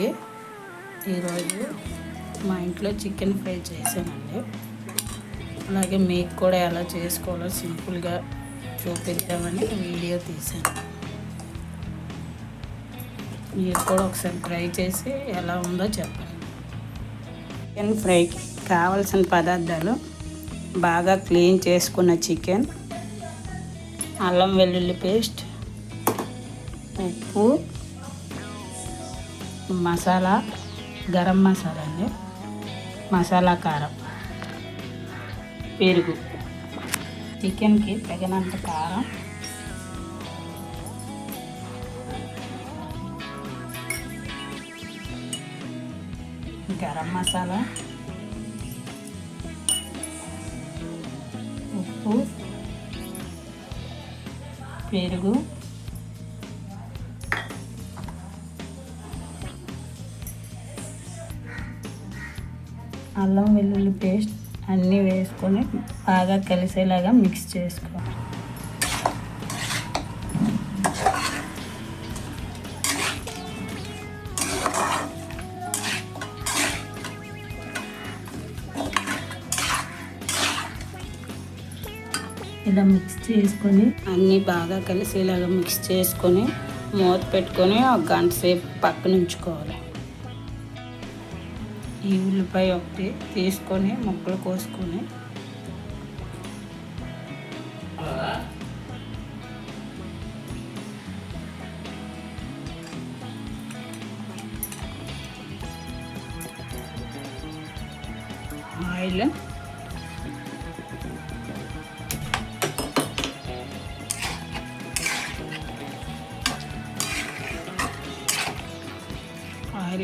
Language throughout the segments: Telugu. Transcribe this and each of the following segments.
అండి. ఈరోజు మా ఇంట్లో చికెన్ ఫ్రై చేశానండి. అలాగే మీకు కూడా ఎలా చేసుకోవాలో సింపుల్గా చూపిద్దామని వీడియో తీశాను. మీరు కూడా ఒకసారి ట్రై చేసి ఎలా ఉందో చెప్పండి. చికెన్ ఫ్రైకి కావాల్సిన పదార్థాలు: బాగా క్లీన్ చేసుకున్న చికెన్, అల్లం వెల్లుల్లి పేస్ట్, ఉప్పు, మసాలా, గరం మసాలా అండి, మసాలా కారం, పెరుగు, చికెన్కి తగినంత కారం, గరం మసాలా, ఉప్పు, పెరుగు, అల్లం వెల్లుల్లి పేస్ట్ అన్నీ వేసుకొని బాగా కలిసేలాగా మిక్స్ చేసుకోవాలి. ఇలా మిక్స్ చేసుకొని అన్నీ బాగా కలిసేలాగా మిక్స్ చేసుకొని మూత పెట్టుకొని ఒక గంట సేపు పక్కన ఉంచుకోవాలి. ఈ ఉల్లిపాయ ఒకటి తీసుకొని ముక్కలు కోసుకొని ఆయిల్,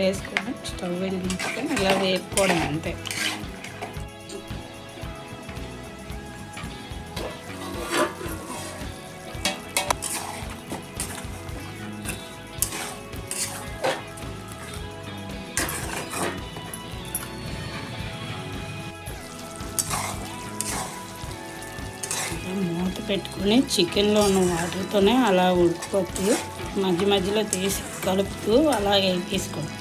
వేసుకొని స్టవ్ వెలిగించుకొని ఇలా వేపుకోవడం అంతే. మూత పెట్టుకొని చికెన్లో ఉన్న వాటర్తోనే అలా ఉడికిపోతుంది. మధ్య మధ్యలో తీసి కలుపుతూ అలాగే తీసుకోండి.